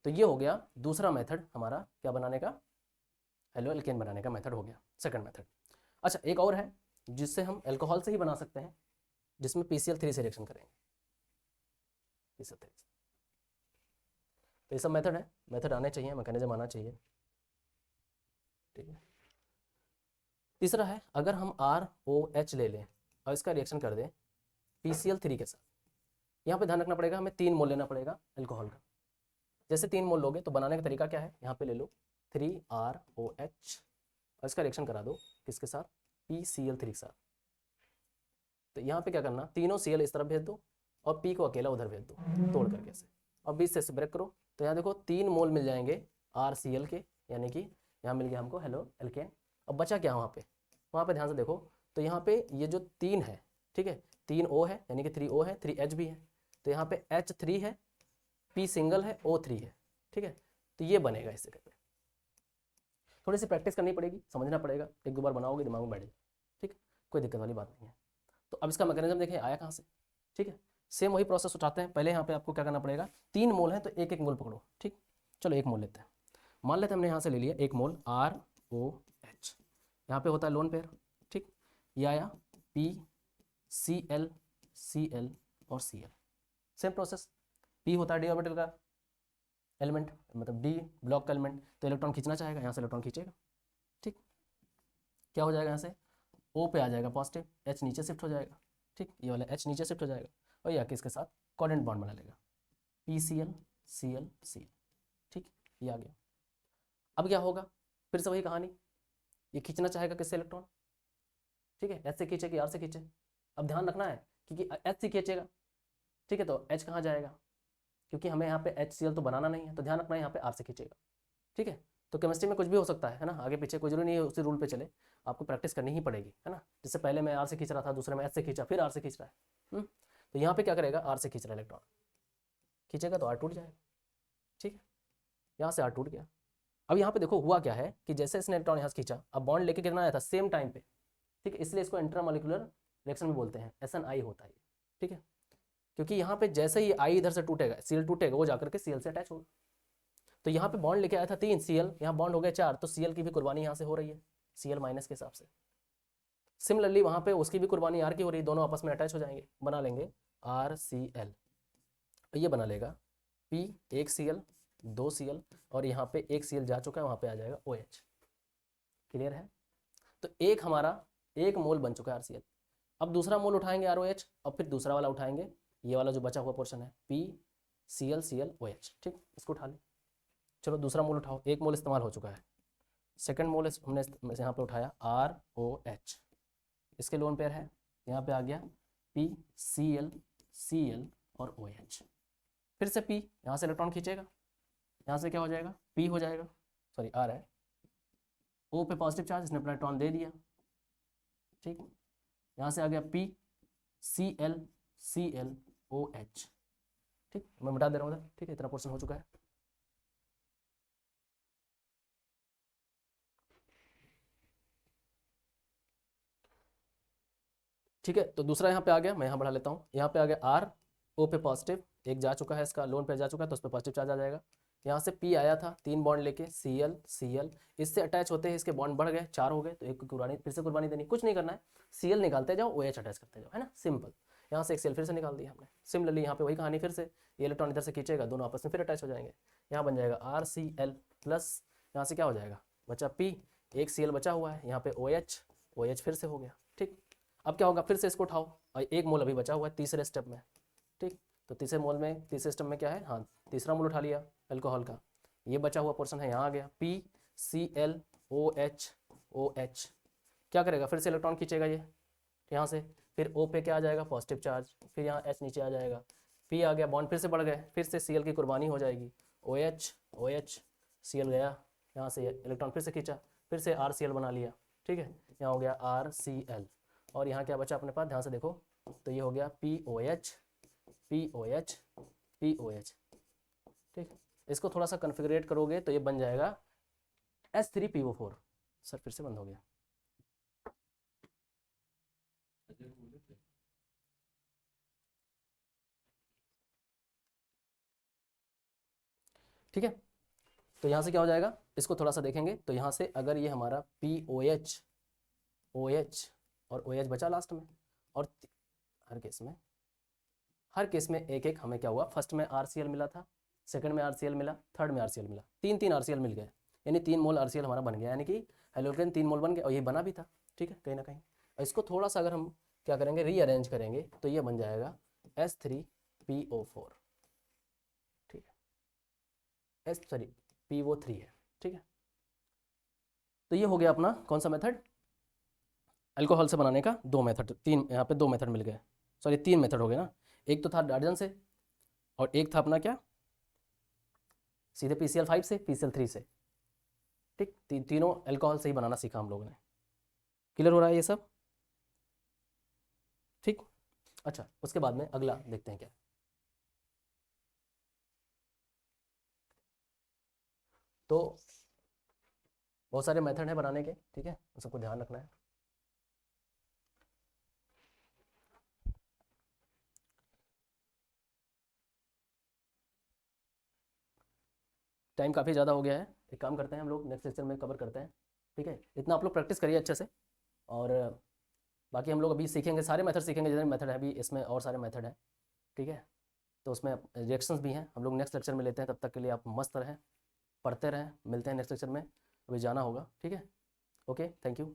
तो ये हो गया दूसरा मेथड हमारा क्या बनाने का, हेलो एल्केन बनाने का मेथड हो गया, सेकंड मेथड। अच्छा एक और है जिससे हम अल्कोहल से ही बना सकते हैं, जिसमें PCl3 से रिएक्शन करेंगे, PCl3, तो ये सब मेथड है, मेथड आने चाहिए, मैकेनिज्म आना चाहिए, ठीक है। तीसरा है अगर हम ROH ले लें और इसका रिएक्शन कर दें PCl3 के साथ, यहाँ पे ध्यान रखना पड़ेगा, हमें 3 मोल लेना पड़ेगा अल्कोहल का, जैसे 3 मोल लोगे तो बनाने का तरीका क्या है, यहाँ पे ले लो 3ROH और इसका रिएक्शन करा दो किसके साथ, PCl3 के साथ, तो यहाँ पे क्या करना, तीनों Cl इस तरफ भेज दो और P को अकेला उधर भेज दो तोड़ करके ऐसे, और बीच से ब्रेक करो, तो यहाँ देखो 3 मोल मिल जाएंगे RCl के, यानी कि यहाँ मिल गया हमको हेलो एल्केन। अब बचा क्या वहाँ पे ध्यान से देखो, तो यहाँ पे ये जो 3 है, ठीक है, 3 O है यानी कि 3O है, 3H भी है, तो यहाँ पे H3 है, P सिंगल है, O3 है, ठीक है, तो ये बनेगा इससे करके, थोड़ी सी प्रैक्टिस करनी पड़ेगी, समझना पड़ेगा, 1-2 बार बनाओगे दिमाग में बैठ जाए, ठीक, कोई दिक्कत वाली बात नहीं है। तो अब इसका मैकेनिज्म देखिए आया कहाँ से, ठीक है, सेम वही प्रोसेस उठाते हैं, पहले यहाँ पे आपको क्या करना पड़ेगा, 3 मोल है तो एक एक मोल पकड़ो, ठीक, चलो 1 मोल लेते हैं, मान लेते हैं हमने यहाँ से ले लिया 1 मोल ROH, यहाँ पे होता है लोन पेयर, ठीक, ये आया PCl Cl और Cl, सेम प्रोसेस, P होता है डी ऑर्बिटल का एलिमेंट, मतलब डी ब्लॉक का एलिमेंट, तो इलेक्ट्रॉन खींचना चाहेगा, यहाँ से इलेक्ट्रॉन खींचेगा, ठीक, क्या हो जाएगा, यहाँ से O पे आ जाएगा पॉजिटिव, H नीचे शिफ्ट हो जाएगा, ठीक, ये वाला H नीचे शिफ्ट हो जाएगा और या किसके साथ कोवेलेंट बॉन्ड बना लेगा, PCl Cl Cl, ठीक, ये आ गया। अब क्या होगा, फिर से वही कहानी, ये खींचना चाहेगा किससे इलेक्ट्रॉन, ठीक है, H से खींचे कि R से खींचे, अब ध्यान रखना है क्योंकि H से खींचेगा, ठीक है, तो H कहाँ जाएगा, क्योंकि हमें यहाँ पे HCl तो बनाना नहीं है, तो ध्यान रखना है यहाँ पे R से खींचेगा, ठीक है, तो केमिस्ट्री में कुछ भी हो सकता है ना, आगे पीछे कोई जरूरी नहीं है उसी रूल पे चले, आपको प्रैक्टिस करनी ही पड़ेगी, है ना। जैसे पहले मैं आर से खींच रहा था, दूसरे में एच से खींचा, फिर आर से खींच रहा है। तो यहाँ पे क्या करेगा, आर से खींच रहा है इलेक्ट्रॉन, खींचेगा तो आर टूट जाएगा, ठीक है। यहाँ से आर टूट गया। अब यहाँ पे देखो हुआ क्या है कि जैसे इसने इलेक्ट्रॉन यहाँ से खींचा, अब बॉन्ड लेके कितना आया था सेम टाइम पे, ठीक है, इसलिए इसको इंट्रामोलिकुलर रिएक्शन भी बोलते हैं, SNI होता है, ठीक है। क्योंकि यहाँ पे जैसे ही आई इधर से टूटेगा, Cl टूटेगा, वो जाकर के Cl से अटैच होगा। तो यहाँ पे बॉन्ड लेके आया था 3 Cl, यहाँ बॉन्ड हो गया 4, तो Cl की भी कुर्बानी यहाँ से हो रही है Cl माइनस के हिसाब से। सिमिलरली वहाँ पे उसकी भी कुर्बानी R की हो रही है, दोनों आपस में अटैच हो जाएंगे, बना लेंगे RCl। तो ये बना लेगा P 1 Cl 2 Cl, और यहाँ पे 1 Cl जा चुका है, वहाँ पे आ जाएगा OH। क्लियर है। तो एक हमारा 1 मोल बन चुका है RCl। अब दूसरा मोल उठाएंगे ROH, और फिर दूसरा वाला उठाएंगे, ये वाला जो बचा हुआ पोर्शन है PClClOH, ठीक, इसको उठा ले। चलो दूसरा मोल उठाओ, 1 मोल इस्तेमाल हो चुका है, सेकंड मोल हमने यहाँ पे उठाया ROH, इसके लोन पेयर है, यहाँ पे आ गया PClCl और OH। फिर से P, यहाँ से इलेक्ट्रॉन खींचेगा, यहाँ से क्या हो जाएगा, P हो जाएगा, सॉरी R है, O पे पॉजिटिव चार्ज, इसने अपना इलेक्ट्रॉन दे दिया, ठीक। यहाँ से आ गया PClClOH, ठीक, मैं मिटा दे रहा हूँ उधर, ठीक है, इतना पोर्शन हो चुका है। ठीक है, तो दूसरा यहाँ पे आ गया, मैं यहाँ बढ़ा लेता हूँ, यहाँ पे आ गया R, O पे पॉजिटिव, एक जा चुका है, इसका लोन पे जा चुका है, तो उस पर पॉजिटिव चार्ज आ जाएगा। यहाँ से P आया था 3 बॉन्ड लेके Cl, इससे अटैच होते हैं, इसके बॉन्ड बढ़ गए, 4 हो गए, तो एक की कुर्बानी, फिर से कुर्बानी देनी, कुछ नहीं करना है, Cl निकालते जाओ, OH अटैच करते जाओ, है ना, सिंपल। यहाँ से एक Cl फिर से निकाल दिया हमने। सिमिलरली यहाँ पे वही कहानी, फिर से ये इलेक्ट्रॉन इधर से खींचेगा, दोनों आपस में फिर अटैच हो जाएंगे, यहाँ बन जाएगा RCl प्लस, यहाँ से क्या हो जाएगा, बचा P, एक Cl बचा हुआ है, यहाँ पे OH फिर से हो गया, ठीक। अब क्या होगा, फिर से इसको उठाओ, और 1 मोल अभी बचा हुआ है तीसरे स्टेप में, ठीक। तो तीसरे स्टेप में क्या है, हाँ, तीसरा मोल उठा लिया अल्कोहल का, ये बचा हुआ पोर्शन है, यहाँ आ गया PClOH। क्या करेगा, फिर से इलेक्ट्रॉन खींचेगा ये यहाँ से, फिर O पे क्या आ जाएगा, पॉजिटिव चार्ज, फिर यहाँ H नीचे आ जाएगा, P आ गया, बॉन्ड फिर से बढ़ गए, फिर से Cl की कुर्बानी हो जाएगी, OH Cl गया, यहाँ से इलेक्ट्रॉन फिर से खींचा, फिर से RCl बना लिया, ठीक है, यहाँ हो गया RCl, और यहाँ क्या बचा अपने पास, ध्यान से देखो, तो ये हो गया POH, ठीक। इसको थोड़ा सा कॉन्फ़िगरेट करोगे तो ये बन जाएगा H3PO4। सर फिर से बंद हो गया, ठीक है। तो यहाँ से क्या हो जाएगा, इसको थोड़ा सा देखेंगे, तो यहाँ से अगर ये हमारा POH, OH और OH बचा लास्ट में, और हर केस में एक एक हमें क्या हुआ, फर्स्ट में RCl मिला था, सेकंड में RCl मिला, थर्ड में RCl मिला, 3 RCl मिल गए, यानी 3 मोल RCl हमारा बन गया, यानी कि हेलोजन 3 मोल बन गया, और ये बना भी था, ठीक है, कहीं ना कहीं। और इसको थोड़ा सा अगर हम क्या करेंगे, रीअरेंज करेंगे, तो ये बन जाएगा H3PO4, ठीक है, PO3 है, ठीक है। तो ये हो गया अपना कौन सा मेथड, अल्कोहल से बनाने का 2 मेथड, 3 यहाँ पे 2 मेथड मिल गए, सॉरी 3 मेथड हो गए ना, एक तो था डार्जन से, और एक था अपना क्या, सीधे PCl5 से, PCl3 से, ठीक। तीनों अल्कोहल से ही बनाना सीखा हम लोगों ने। क्लियर हो रहा है ये सब, ठीक। अच्छा, उसके बाद में अगला देखते हैं क्या, तो बहुत सारे मेथड हैं बनाने के, ठीक है, उन सबको ध्यान रखना है। टाइम काफ़ी ज़्यादा हो गया है, एक काम करते हैं हम लोग नेक्स्ट लेक्चर में कवर करते हैं, ठीक है। इतना आप लोग प्रैक्टिस करिए अच्छे से, और बाकी हम लोग अभी सीखेंगे, सारे मेथड सीखेंगे, जितने मेथड है अभी इसमें और सारे मेथड हैं, ठीक है। तो उसमें रिएक्शंस भी हैं, हम लोग नेक्स्ट लेक्चर में लेते हैं, तब तक के लिए आप मस्त रहें, पढ़ते रहें, मिलते हैं नेक्स्ट लेक्चर में, अभी जाना होगा, ठीक है। Okay, thank you.